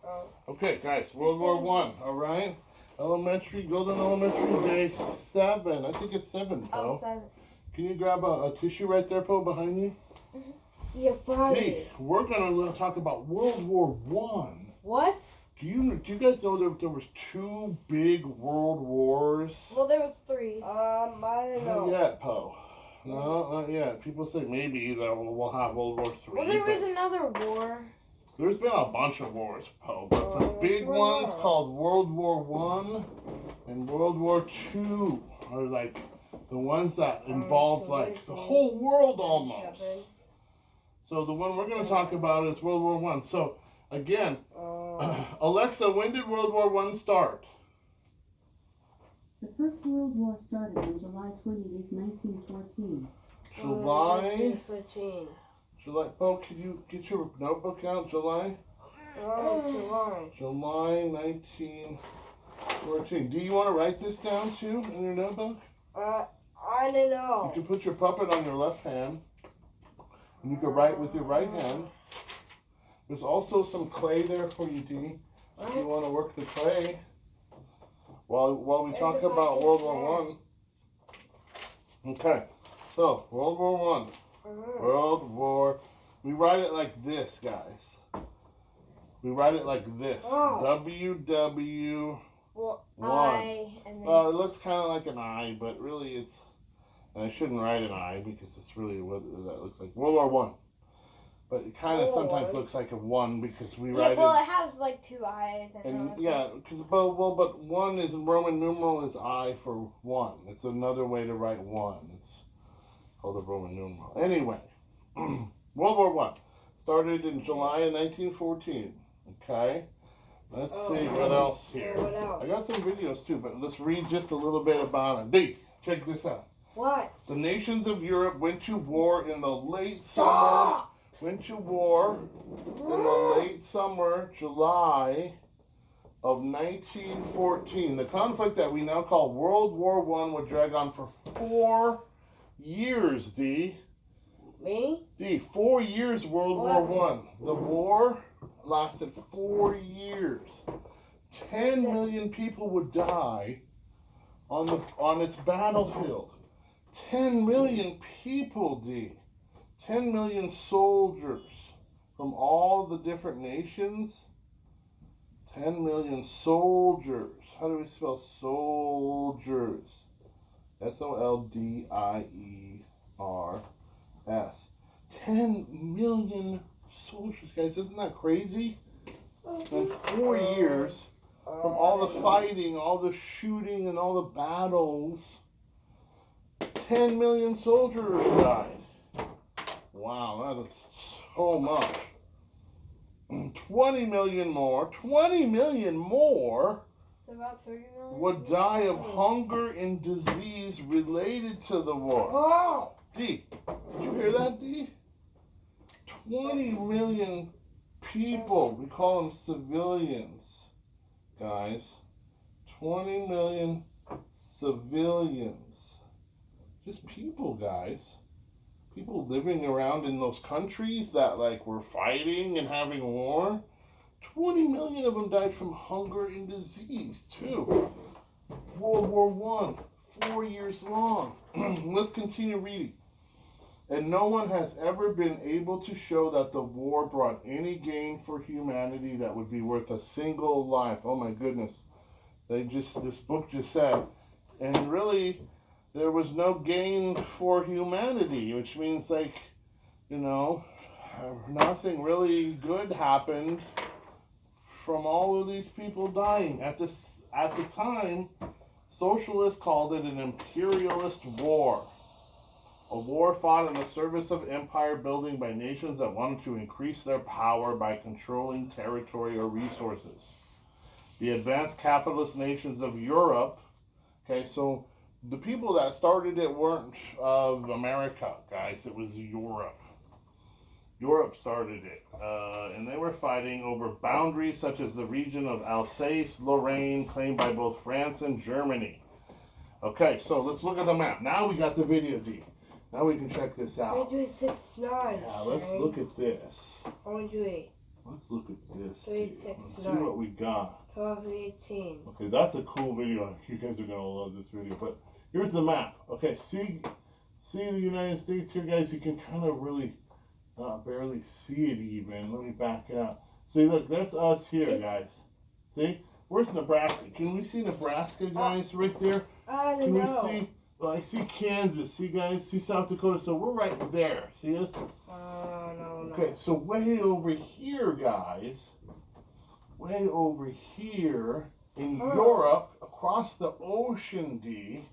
Oh. Okay, guys, World War One. All right, elementary, Golden Elementary, day 7. I think it's 7, Poe. Oh, 7. Can you grab a tissue right there, Poe, behind you? Yeah, Friday. Hey, we're gonna talk about World War One. What? Do you guys know there was 2 big world wars? Well, there was 3. I don't know. Not yet, Poe. No, not yet. People say maybe that we'll have World War III. Well, there was another war. There's been a bunch of wars, Poe, but the big ones called World War One and World War II are like the ones that involved like the whole world almost. So the one we're going to talk about is World War One. So again, Alexa, when did World War One start? The First World War started on July 28, 1914. July. 1914. July. Poe, can you get your notebook out? July. July. July 1914. Do you want to write this down too in your notebook? I don't know. You can put your puppet on your left hand, and you can write with your right hand. There's also some clay there for you, Dee. If you want to work the clay while we talk about World War One. Okay, so World War One. World War. We write it like this, guys. We write it like this. WW1. Well, I and then It looks kind of like an I, but really it's. And I shouldn't write an I because it's really what that looks like. World War One. But it kind of sometimes looks like a 1 because we write well, it. it has like 2 eyes. And yeah, because but 1 is Roman numeral is I for 1. It's another way to write 1. It's called a Roman numeral. Anyway, World War One started in July of 1914. Okay, let's see what else here. What else? I got some videos too, but let's read just a little bit about it. D, check this out. What? The nations of Europe went to war in the late summer. Went to war in the late summer, July of 1914. The conflict that we now call World War One would drag on for 4 years, D. Me? D, 4 years World War One. The war lasted 4 years. 10 million people would die on its battlefield. 10 million people, D. 10 million soldiers from all the different nations. 10 million soldiers. How do we spell soldiers? S-O-L-D-I-E-R-S. 10 million soldiers, guys. Isn't that crazy? In 4 years, from all the fighting, all the shooting, and all the battles, 10 million soldiers died. Wow, that is so much. 20 million more So about 30 million? would die of hunger and disease related to the war. Oh! D, did you hear that, D? 20 million people, we call them civilians, guys. 20 million civilians. Just people, guys. People living around in those countries that like were fighting and having war. 20 million of them died from hunger and disease too. World War One, 4 years long. Let's continue reading. And no one has ever been able to show that the war brought any gain for humanity that would be worth a single life. Oh my goodness. This book just said, and really there was no gain for humanity, which means nothing really good happened from all of these people dying. At the time, socialists called it an imperialist war. A war fought in the service of empire building by nations that wanted to increase their power by controlling territory or resources. The advanced capitalist nations of Europe, okay, so the people that started it weren't America, guys. It was Europe. Europe started it. And they were fighting over boundaries such as the region of Alsace-Lorraine claimed by both France and Germany. Okay, so let's look at the map. Now we got the video, D. Now we can check this out. I do it 6-9. Yeah, let's look at this. I want to do 8. Let's look at this. 3, Let's 6, see 9. what we got. 12, 18. Okay, that's a cool video. You guys are gonna love this video. But here's the map. Okay, see the United States here, guys. You can kind of really barely see it even. Let me back it out. See, look, that's us here, guys. See, where's Nebraska? Can we see Nebraska, guys, right there? I Can don't know. we see? Well, I see Kansas. See, guys, see South Dakota. So we're right there. See us? No. Okay, so way over here, guys. Way over here in Europe, across the ocean,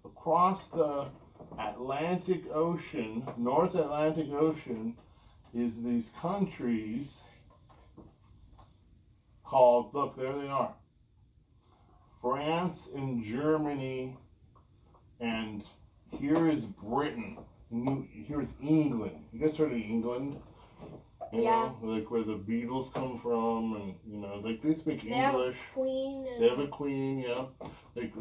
across the Atlantic Ocean, North Atlantic Ocean, is these countries called, look, there they are, France and Germany, and here is Britain. Here is England. You guys heard of England? You know, like where the Beatles come from, and you know, like they speak English. Queen. They have a queen, yeah. Like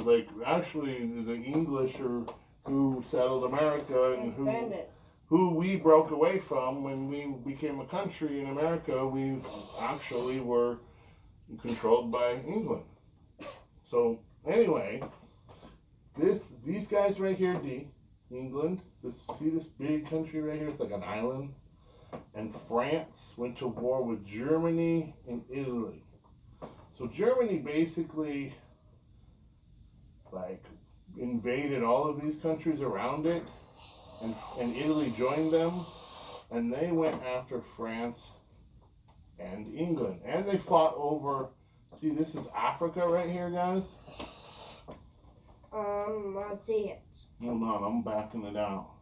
actually, the English are who settled America and who we broke away from when we became a country in America. We actually were controlled by England. So anyway, these guys right here, England. See this big country right here? It's like an island. And France went to war with Germany and Italy. So Germany basically like invaded all of these countries around it, and Italy joined them, and they went after France and England, and they fought over. See, this is Africa right here, guys. Let's see it. Hold on, I'm backing it out.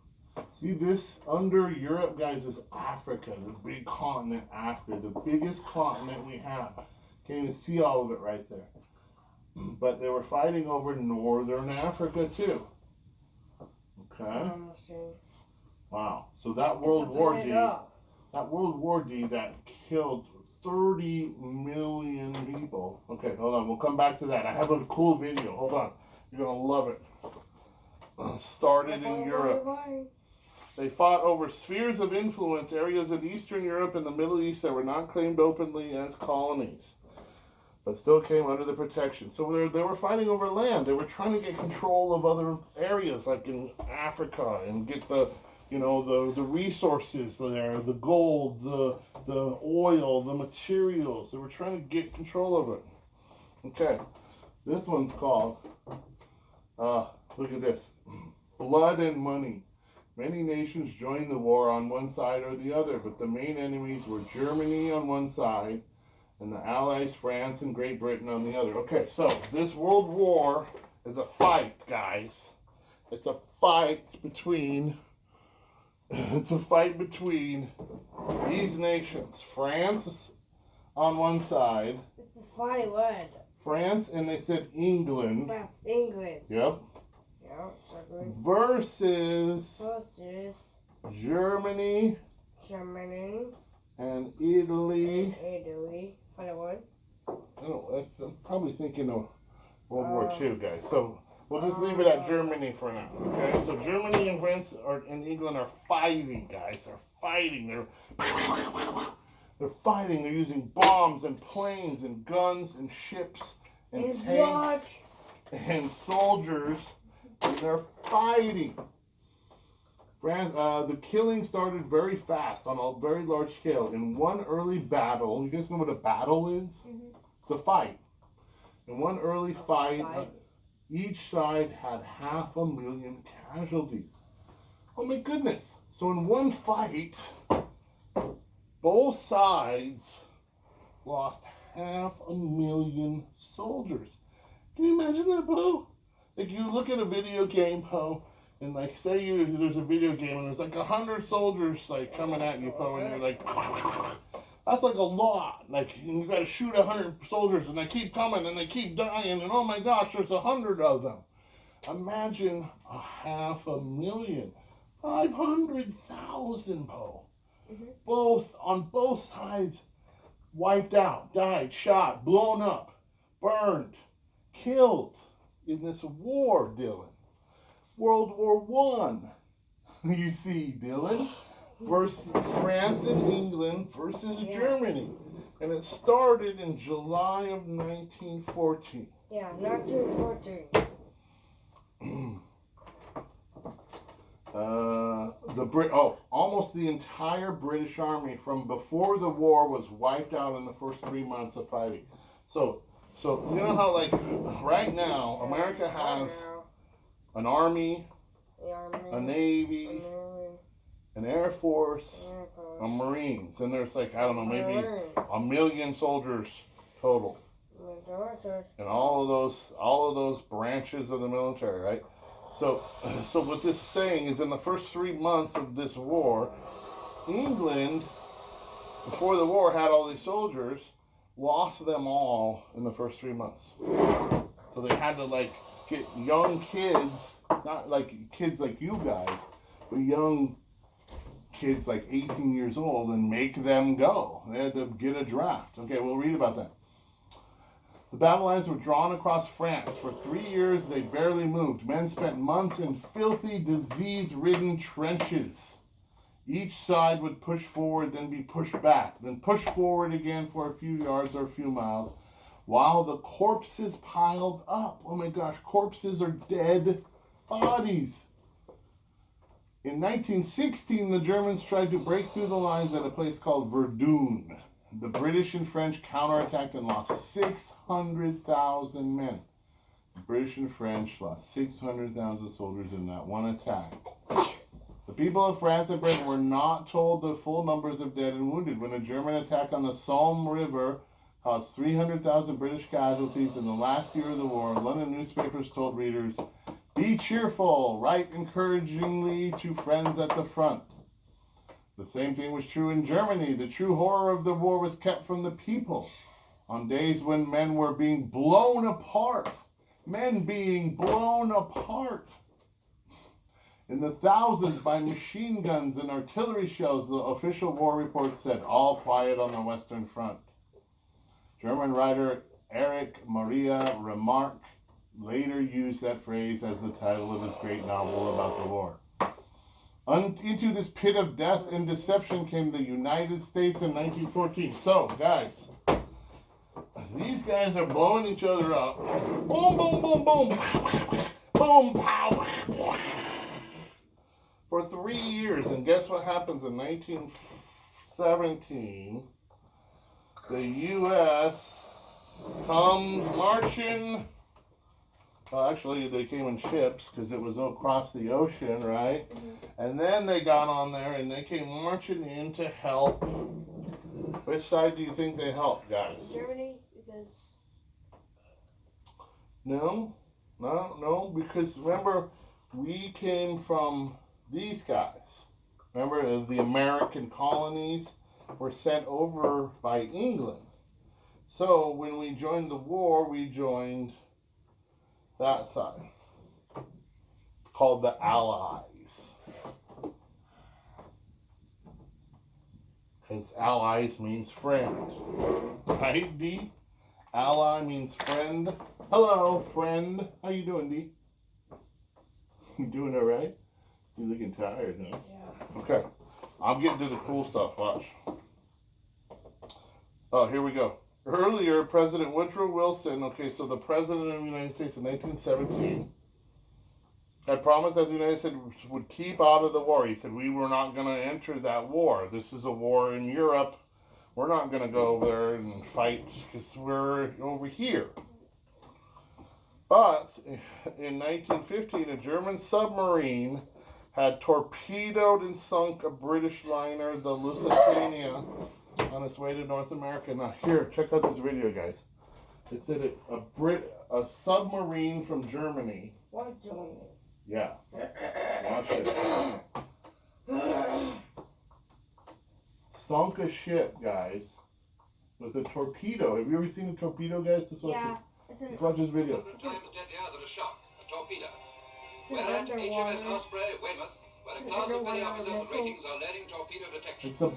See this under Europe, guys, is Africa, the big continent, Africa, the biggest continent we have. Can't even see all of it right there. But they were fighting over northern Africa too. Okay. Wow. So that World War D, that killed 30 million people. Okay, hold on. We'll come back to that. I have a cool video. Hold on. You're gonna love it. Started in Europe. They fought over spheres of influence, areas in Eastern Europe and the Middle East that were not claimed openly as colonies, but still came under the protection. So they were fighting over land. They were trying to get control of other areas, like in Africa, and get the resources there, the gold, the oil, the materials. They were trying to get control of it. Okay, this one's called, look at this, Blood and Money. Many nations joined the war on one side or the other, but the main enemies were Germany on one side and the Allies, France and Great Britain on the other. Okay, so this World War is a fight, guys. It's a fight between these nations. France on one side. This is funny word. France, and they said England. France, England. Yep. Versus Germany and Italy. Funny word. I'm probably thinking of World War II, guys. So we'll just leave it at Germany for now. Okay. So Germany and France and England are fighting, guys. They're fighting. They're fighting. They're using bombs and planes and guns and ships and tanks and soldiers. And they're fighting. The killing started very fast on a very large scale. In one early battle, you guys know what a battle is? Mm-hmm. It's a fight. In one early fight, each side had 500,000 casualties. Oh my goodness. So in one fight, both sides lost 500,000 soldiers. Can you imagine that, Bo? Like, you look at a video game, Poe, and like, say there's a video game and there's like 100 soldiers like coming at you, Poe, and you're like, that's like a lot. Like, and you got to shoot 100 soldiers, and they keep coming and they keep dying, and oh my gosh, there's 100 of them. Imagine 500,000, 500,000, Poe. Mm-hmm. On both sides, wiped out, died, shot, blown up, burned, killed. In this war, Dylan. World War I. You see, Dylan. Versus France and England versus Germany. And it started in July of 1914. Yeah, 1914. Almost the entire British Army from before the war was wiped out in the first 3 months of fighting. So you know how like right now America has an army, a navy, an air force, a Marines, and there's like I don't know maybe 1 million soldiers total, and all of those branches of the military, right? So what this is saying is in the first 3 months of this war, England, before the war, had all these soldiers, lost them all in the first 3 months. So they had to like get young kids, not like kids like you guys, but young kids like 18 years old and make them go. They had to get a draft. Okay, we'll read about that. The battle lines were drawn across France. For 3 years, they barely moved. Men spent months in filthy, disease-ridden trenches. Each side would push forward, then be pushed back, then push forward again for a few yards or a few miles, while the corpses piled up. Oh my gosh, corpses are dead bodies. In 1916, the Germans tried to break through the lines at a place called Verdun. The British and French counterattacked and lost 600,000 men. The British and French lost 600,000 soldiers in that one attack. The people of France and Britain were not told the full numbers of dead and wounded. When a German attack on the Somme River caused 300,000 British casualties in the last year of the war, London newspapers told readers, "Be cheerful, write encouragingly to friends at the front." The same thing was true in Germany. The true horror of the war was kept from the people. On days when men were being blown apart, men being blown apart in the thousands by machine guns and artillery shells, the official war report said, "All quiet on the Western Front." German writer Erich Maria Remarque later used that phrase as the title of his great novel about the war. Into this pit of death and deception came the United States in 1914. So, guys, these guys are blowing each other up. Boom, boom, boom, boom. Boom, pow. For 3 years. And guess what happens in 1917? The U.S. comes marching. Well, actually, they came in ships because it was across the ocean, right? Mm-hmm. And then they got on there and they came marching in to help. Which side do you think they helped, guys? Germany, because... No, because remember, we came from these guys. Remember, the American colonies were sent over by England. So when we joined the war, we joined that side, called the Allies. Because allies means friend. Right, D? Ally means friend. Hello, friend. How you doing, D? You doing all right? You looking tired, huh? Yeah. Okay. I'm getting to the cool stuff. Watch. Oh, here we go. Earlier, President Woodrow Wilson, so the President of the United States in 1917, had promised that the United States would keep out of the war. He said, we were not going to enter that war. This is a war in Europe. We're not going to go over there and fight because we're over here. But in 1915, a German submarine had torpedoed and sunk a British liner, the Lusitania, on its way to North America. Now here, check out this video, guys. It said a submarine from Germany. What Germany? Yeah. Watch it. Sunk a ship, guys, with a torpedo. Have you ever seen a torpedo, guys? Let's watch this video. A torpedo. Whereat HMS Osprey, Weymouth, where a class of many officers and ratings are learning torpedo detection. It's a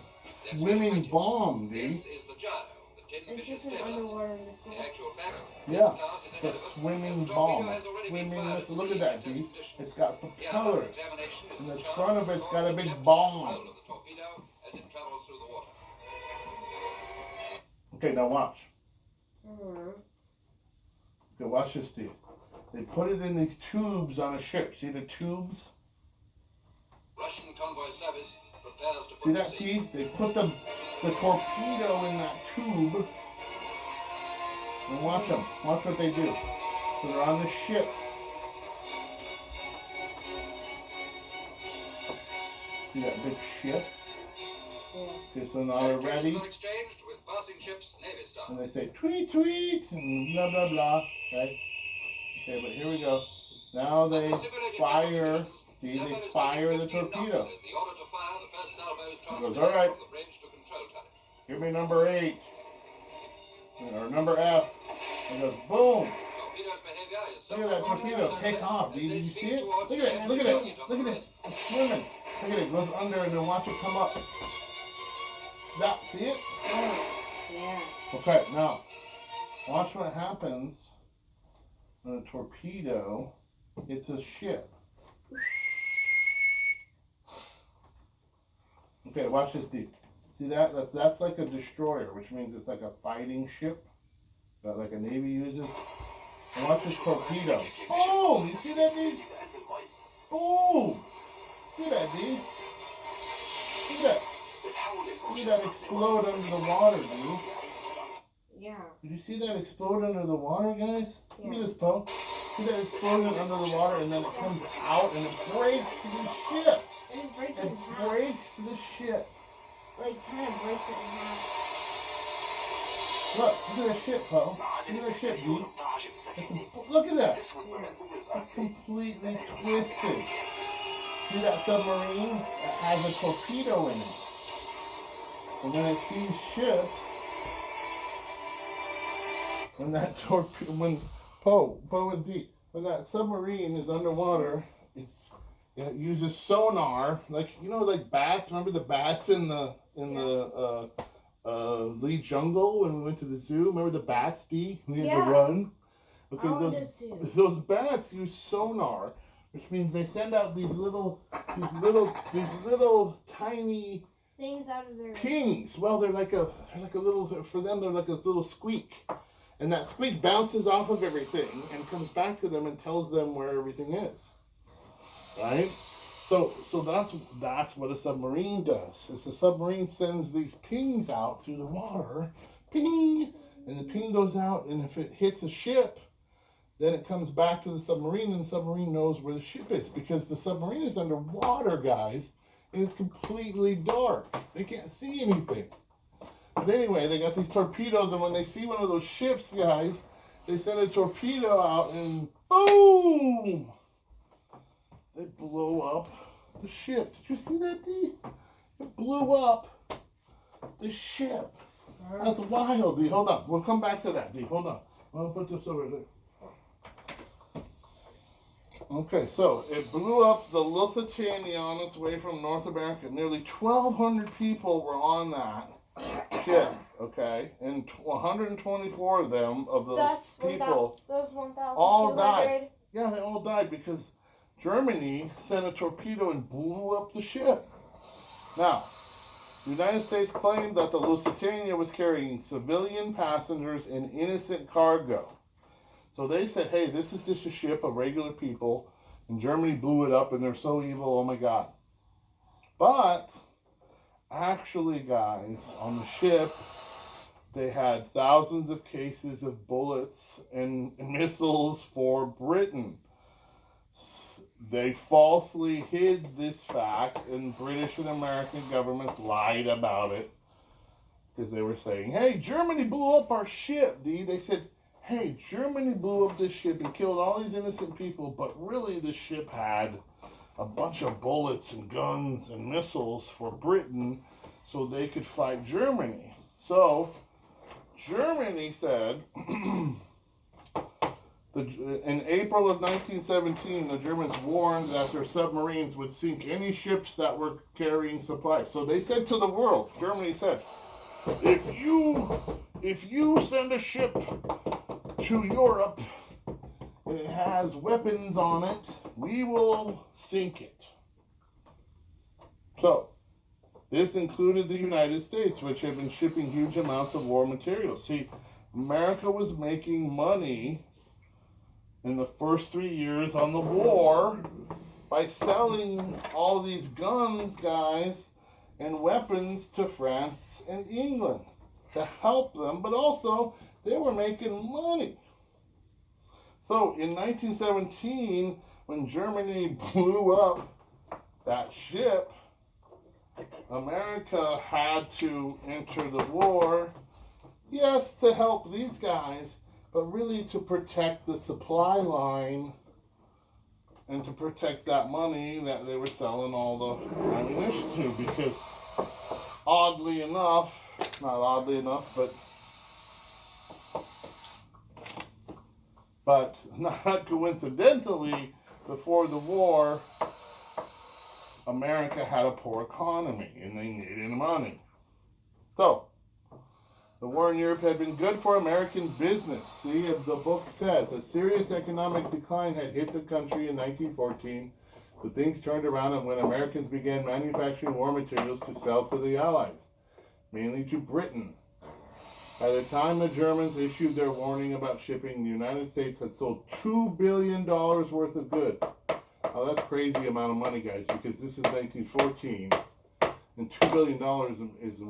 swimming bomb, This dude. is the Jarno, the tin It's vicious just an stabilizer. underwater missile. In actual fact, Yeah, this class is it's ahead a of us. swimming The torpedo bomb. has already been Swimming fired missile. at Look at sea that, in dude. test conditions. It's got The propellers. examination is In the in charge front of it's got a the big depth bomb. control of the torpedo as it travels through the water. Okay, now watch. Mm-hmm. Okay, watch this, Steve. They put it in these tubes on a ship. See the tubes? Russian convoy service prepares to See put that, to sea. Steve? They put the torpedo in that tube. And watch them. Watch what they do. So they're on the ship. See that big ship? Yeah. Okay, so now they're ready. Are exchanged with passing ships, Navy style. And they say tweet tweet and blah blah blah. Okay. Okay, but here we go. Now they fire. See, they fire the torpedo. He goes, all right. Give me number 8 or number F. He goes, boom. Look at that torpedo take off. Did you see it? Look at it. Look at it. Look at it. It's swimming. Look at it. It goes under and then watch it come up. That, see it? Oh, yeah. Okay, now watch what happens when a torpedo hits a ship. Okay, watch this, Deep. See that? That's like a destroyer, which means it's like a fighting ship that like a Navy uses. And watch this torpedo. Boom! You see that, Deep? Boom! Look at that, Deep. Look at that. Look at that explode under the water, dude. Yeah. Did you see that explode under the water, guys? Look Yeah. at this, Poe. See that explosion under the water and then it comes out and it breaks the ship. It just breaks it It in half. breaks the ship. Like, kind of breaks it in half. Look at that ship, Poe. Look at that ship, dude. Look at that. It's completely twisted. See that submarine? It has a torpedo in it. And when it sees ships, when that torpedo, when Poe and Pete, when that submarine is underwater, it uses sonar, like you know, like bats. Remember the bats in the Lee Jungle when we went to the zoo? Remember the bats, D? We had to Yeah. run. Okay, Oh, this too. those bats use sonar, which means they send out these little tiny Things out of their. pings. Well, they're like a little, for them they're like a little squeak, and that squeak bounces off of everything and comes back to them and tells them where everything is. Right? So that's what a submarine does. Is a submarine sends these pings out through the water, ping, and the ping goes out, and if it hits a ship, then it comes back to the submarine, and the submarine knows where the ship is because the submarine is underwater, guys. And it's completely dark. They can't see anything. But anyway, they got these torpedoes, and when they see one of those ships, guys, they send a torpedo out, and boom! They blow up the ship. Did you see that, D? It blew up the ship. That's wild, D. Hold on. We'll come back to that, D. Hold on. I'll put this over there. Okay, so it blew up the Lusitania on its way from North America. Nearly 1,200 people were on that ship, okay? And 124 of them, of those That's people, those 1,200. all died. Yeah, they all died because Germany sent a torpedo and blew up the ship. Now, the United States claimed that the Lusitania was carrying civilian passengers and innocent cargo. So they said, hey, this is just a ship of regular people, and Germany blew it up, and they're so evil, oh my God. But, actually, guys, on the ship, they had thousands of cases of bullets and missiles for Britain. They falsely hid this fact, and British and American governments lied about it, because they were saying, hey, Germany blew up our ship, dude. They said, hey, Germany blew up this ship and killed all these innocent people, but really the ship had a bunch of bullets and guns and missiles for Britain so they could fight Germany. So, Germany said, in April of 1917, the Germans warned that their submarines would sink any ships that were carrying supplies. So they said to the world, Germany said, if you send a ship to Europe and it has weapons on it, we will sink it. So This included the United States, which had been shipping huge amounts of war materials. See, America was making money in the first 3 years on the war by selling all these guns, guys, and weapons to France and England to help them, but also they were making money. So in 1917, when Germany blew up that ship, America had to enter the war, yes, to help these guys, but really to protect the supply line and to protect that money that they were selling all the ammunition to. Because oddly enough, not oddly enough, but not coincidentally, before the war, America had a poor economy and they needed money. So, the war in Europe had been good for American business. See, the book says a serious economic decline had hit the country in 1914, but things turned around when Americans began manufacturing war materials to sell to the Allies, mainly to Britain. By the time the Germans issued their warning about shipping, the United States had sold $2 billion worth of goods. Now that's crazy amount of money, guys, because this is 1914, and $2 billion is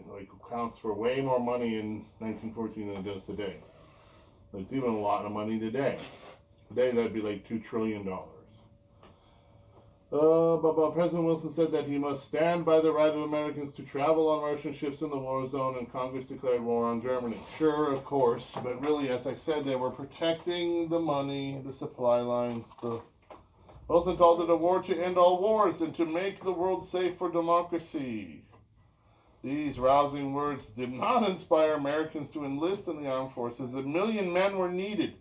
like counts for way more money in 1914 than it does today. It's even a lot of money today. Today that'd be like $2 trillion. But President Wilson said that he must stand by the right of Americans to travel on Russian ships in the war zone, and Congress declared war on Germany. Sure, of course, but really, as I said, they were protecting the money, the supply lines. Wilson called it a war to end all wars and to make the world safe for democracy. These rousing words did not inspire Americans to enlist in the armed forces. 1 million men were needed.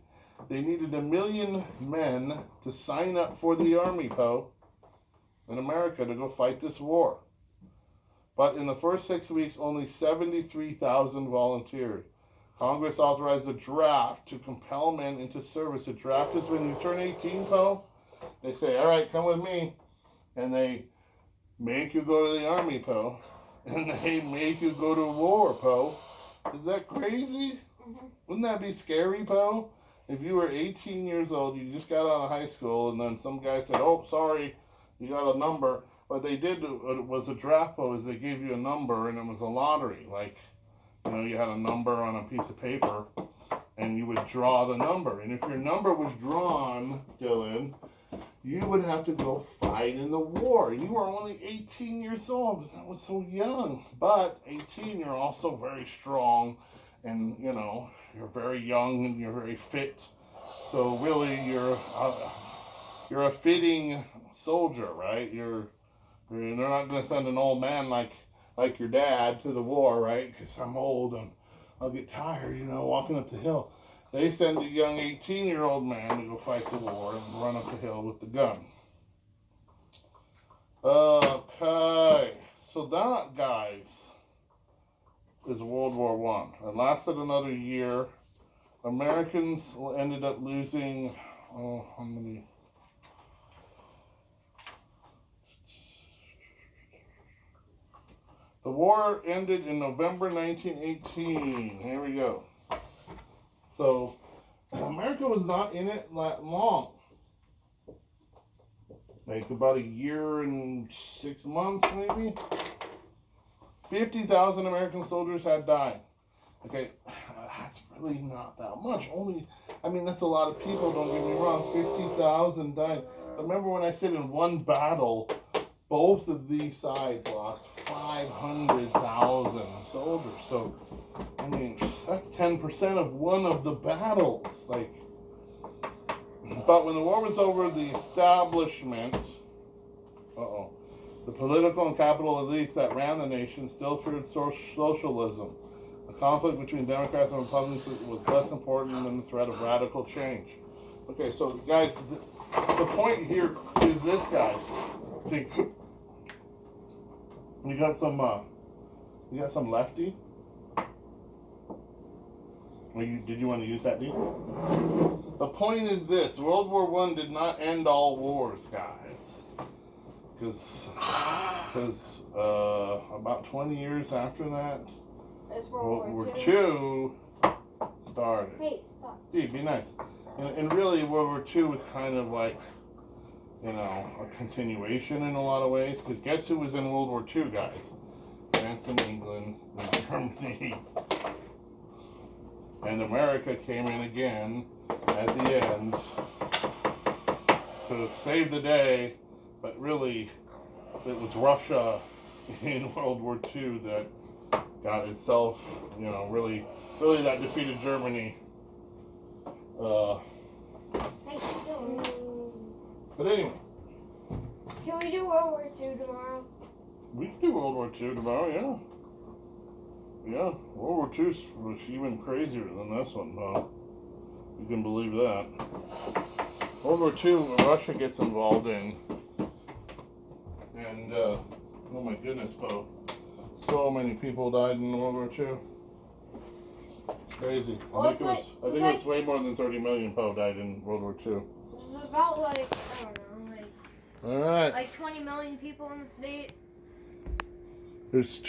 They needed 1 million men to sign up for the army, in America to go fight this war. But in the first 6 weeks, only 73,000 volunteered. Congress authorized a draft to compel men into service. A draft is when you turn 18, They say, all right, come with me. And they make you go to the army, And they make you go to war, Is that crazy? Wouldn't that be scary, If you were 18 years old, you just got out of high school, and then some guy said, oh, sorry, you got a number. What they did was a draft, is they gave you a number, and it was a lottery. Like, you had a number on a piece of paper, and you would draw the number. And if your number was drawn, Dylan, you would have to go fight in the war. You were only 18 years old. That was so young. But 18, you're also very strong, and you're very young and you're very fit. So really, you're a fitting soldier, right? They're not going to send an old man like your dad to the war, right? Because I'm old and I'll get tired, walking up the hill. They send a young 18-year-old man to go fight the war and run up the hill with the gun. Okay, so that, guys, is World War I. It lasted another year. Americans ended up losing, how many? The war ended in November 1918. Here we go. So, America was not in it that long. Like about a year and 6 months, maybe. 50,000 American soldiers had died. Okay, that's really not that much. That's a lot of people, don't get me wrong. 50,000 died. But remember when I said in one battle, both of these sides lost 500,000 soldiers. So, that's 10% of one of the battles. But when the war was over, the establishment, the political and capital elites that ran the nation still feared socialism. The conflict between Democrats and Republicans was less important than the threat of radical change. Okay, so guys, the point here is this, guys. You got some lefty? Did you want to use that, D? The point is this: World War I did not end all wars, guys. because about 20 years after that, It's World World War War II. II started. Hey, stop. Dude, be nice. And really, World War II was kind of like, you know, a continuation in a lot of ways. Because guess who was in World War II, guys? France and England and Germany. And America came in again at the end to save the day. But really, it was Russia in World War II that got itself, you know, really that defeated Germany. Hey, don't. But anyway, Can we do World War II tomorrow? we can do World War II tomorrow, yeah. Yeah, World War II was even crazier than this one, though. You can believe that. World War II, Russia gets involved in. And, oh my goodness, Bo. So many people died in World War II. It's crazy. Well, I think it was way more than 30 million Poe died in World War II. It's about like, I don't know, Alright. like 20 million people in the state. There's